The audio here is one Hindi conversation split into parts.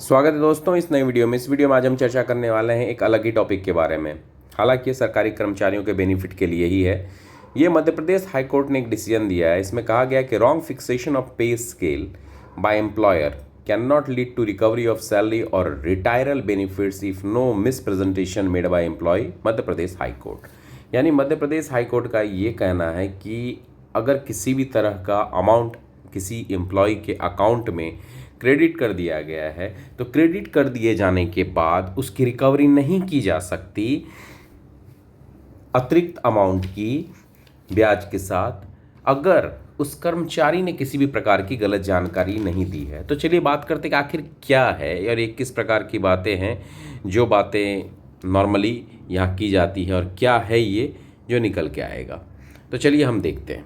स्वागत है दोस्तों इस नई वीडियो में। इस वीडियो में आज हम चर्चा करने वाले हैं एक अलग ही टॉपिक के बारे में। हालांकि ये सरकारी कर्मचारियों के बेनिफिट के लिए ही है। ये मध्य प्रदेश हाई कोर्ट ने एक डिसीजन दिया है। इसमें कहा गया है कि wrong fixation of pay scale by employer can not lead to recovery of salary और retiral benefits if no misrepresentation made by employ. Madhya Pradesh high court यानी मध्य प्रदेश हाई कोर्ट का ये कहना है कि अगर किसी भी तरह का अमाउंट किसी एम्प्लॉय के अकाउंट में क्रेडिट कर दिया गया है तो क्रेडिट कर दिए जाने के बाद उसकी रिकवरी नहीं की जा सकती अतिरिक्त अमाउंट की ब्याज के साथ, अगर उस कर्मचारी ने किसी भी प्रकार की गलत जानकारी नहीं दी है। तो चलिए बात करते कि आखिर क्या है और ये किस प्रकार की बातें हैं जो बातें नॉर्मली यहाँ की जाती है और क्या है ये जो निकल के आएगा। तो चलिए हम देखते हैं।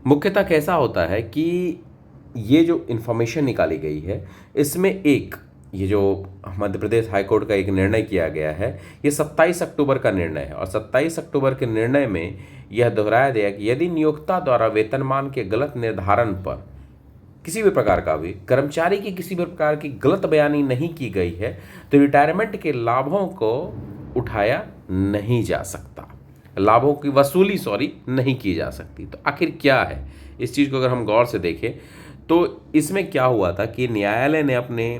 मुख्यतः कैसा होता है कि ये जो इन्फॉर्मेशन निकाली गई है इसमें ये जो मध्य प्रदेश हाई कोर्ट का एक निर्णय किया गया है, ये 27 अक्टूबर का निर्णय है और 27 अक्टूबर के निर्णय में यह दोहराया गया कि यदि नियोक्ता द्वारा वेतनमान के गलत निर्धारण पर किसी भी प्रकार का भी कर्मचारी की किसी भी प्रकार की गलत बयानी नहीं की गई है तो रिटायरमेंट के लाभों को उठाया नहीं जा सकता, लाभों की वसूली नहीं की जा सकती। तो आखिर क्या है इस चीज़ को अगर हम गौर से देखें तो इसमें क्या हुआ था कि न्यायालय ने अपने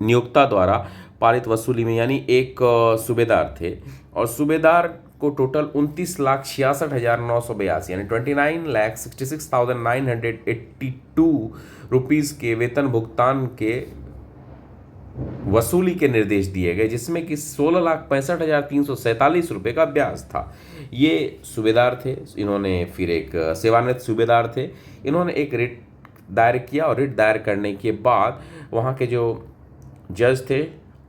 नियोक्ता द्वारा पारित वसूली में, यानी एक सूबेदार थे और सूबेदार को टोटल 29,66,982 यानी 29,66,982 रुपीज़ के वेतन भुगतान के वसूली के निर्देश दिए गए, जिसमें कि 16,65,347 रुपये का ब्याज था। ये सूबेदार थे, इन्होंने फिर एक सेवानिवृत्त सूबेदार थे, इन्होंने एक रिट दायर किया और रिट दायर करने के बाद वहाँ के जो जज थे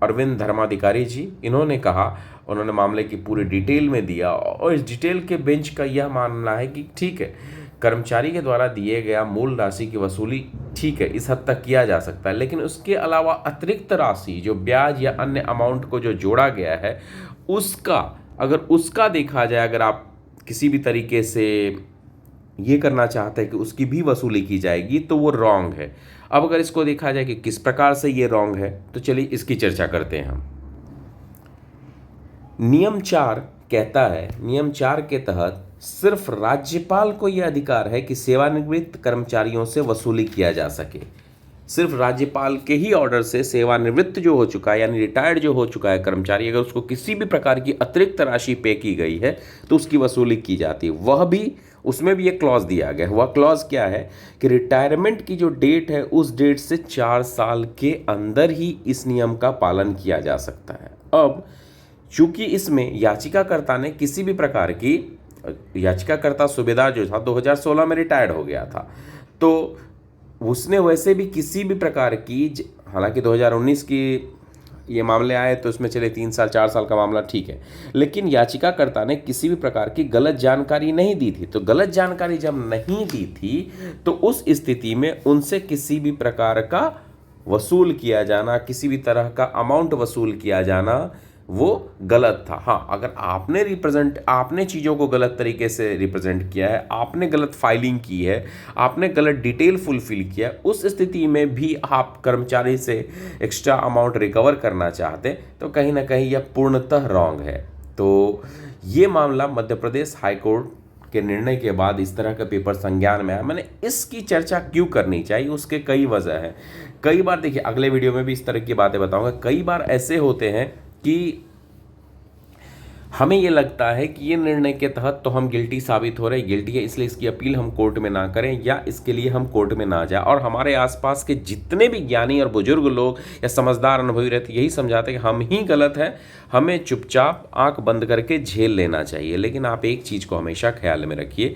अरविंद धर्माधिकारी जी, उन्होंने मामले की पूरी डिटेल में दिया और इस डिटेल के बेंच का यह मानना है कि ठीक है, कर्मचारी के द्वारा दिए गया मूल राशि की वसूली ठीक है, इस हद तक किया जा सकता है, लेकिन उसके अलावा अतिरिक्त राशि जो ब्याज या अन्य अमाउंट को जो जोड़ा गया है उसका देखा जाए, अगर आप किसी भी तरीके से ये करना चाहते हैं कि उसकी भी वसूली की जाएगी तो वो रॉन्ग है। अब अगर इसको देखा जाए कि किस प्रकार से ये रॉन्ग है तो चलिए इसकी चर्चा करते हैं हम। नियम 4 कहता है, नियम 4 के तहत सिर्फ राज्यपाल को यह अधिकार है कि सेवानिवृत्त कर्मचारियों से वसूली किया जा सके। सिर्फ राज्यपाल के ही ऑर्डर से सेवानिवृत्त जो हो चुका है यानी रिटायर्ड जो हो चुका है कर्मचारी, अगर उसको किसी भी प्रकार की अतिरिक्त राशि पे की गई है तो उसकी वसूली की जाती है। वह भी उसमें भी एक क्लॉज दिया गया है। वह क्लॉज क्या है कि रिटायरमेंट की जो डेट है उस डेट से 4 साल के अंदर ही इस नियम का पालन किया जा सकता है। अब चूंकि इसमें याचिकाकर्ता ने किसी भी प्रकार की, याचिकाकर्ता सूबेदार जो था 2016 में रिटायर्ड हो गया था, तो उसने वैसे भी किसी भी प्रकार की, हालांकि 2019 की ये मामले आए तो उसमें चले 3 साल 4 साल का मामला ठीक है, लेकिन याचिकाकर्ता ने किसी भी प्रकार की गलत जानकारी नहीं दी थी। तो गलत जानकारी जब नहीं दी थी तो उस स्थिति में उनसे किसी भी प्रकार का वसूल किया जाना, किसी भी तरह का अमाउंट वसूल किया जाना वो गलत था। हाँ, अगर आपने चीज़ों को गलत तरीके से रिप्रेजेंट किया है, आपने गलत फाइलिंग की है, आपने गलत डिटेल फुलफिल किया, उस स्थिति में भी आप कर्मचारी से एक्स्ट्रा अमाउंट रिकवर करना चाहते तो कहीं ना कहीं यह पूर्णतः रॉन्ग है। तो ये मामला मध्य प्रदेश हाई कोर्ट के निर्णय के बाद इस तरह का पेपर संज्ञान में आया। मैंने इसकी चर्चा क्यों करनी चाहिए, उसके कई वजह हैं। कई बार देखिए, अगले वीडियो में भी इस तरह की बातें बताऊँगा। कई बार ऐसे होते हैं कि हमें ये लगता है कि ये निर्णय के तहत तो हम गिल्टी साबित हो रहे हैं, गिल्टी है, इसलिए इसकी अपील हम कोर्ट में ना करें या इसके लिए हम कोर्ट में ना जाए। और हमारे आसपास के जितने भी ज्ञानी और बुजुर्ग लोग या समझदार अनुभवी रहते यही समझाते हैं कि हम ही गलत हैं, हमें चुपचाप आंख बंद करके झेल लेना चाहिए। लेकिन आप एक चीज़ को हमेशा ख्याल में रखिए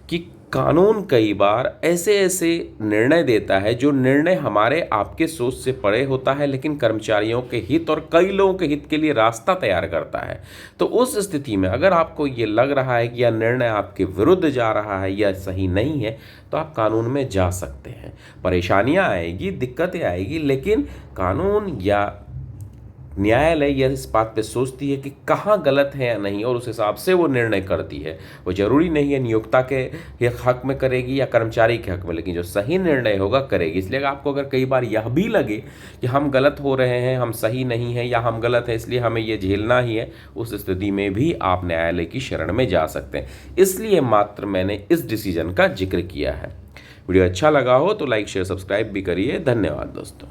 कि कानून कई बार ऐसे निर्णय देता है जो निर्णय हमारे आपके सोच से परे होता है, लेकिन कर्मचारियों के हित और कई लोगों के हित के लिए रास्ता तैयार करता है। तो उस स्थिति में अगर आपको ये लग रहा है कि यह निर्णय आपके विरुद्ध जा रहा है या सही नहीं है तो आप कानून में जा सकते हैं। परेशानियां आएगी, दिक्कतें आएगी, लेकिन कानून या न्यायालय यह इस बात पे सोचती है कि कहाँ गलत है या नहीं, और उस हिसाब से वो निर्णय करती है। वो जरूरी नहीं है नियोक्ता के हक में करेगी या कर्मचारी के हक में, लेकिन जो सही निर्णय होगा करेगी। इसलिए आपको अगर कई बार यह भी लगे कि हम गलत हो रहे हैं, हम सही नहीं है, या हम गलत है इसलिए हमें ये झेलना ही है, उस स्थिति में भी आप न्यायालय की शरण में जा सकते हैं। इसलिए मात्र मैंने इस डिसीजन का जिक्र किया है। वीडियो अच्छा लगा हो तो लाइक शेयर सब्सक्राइब भी करिए। धन्यवाद दोस्तों।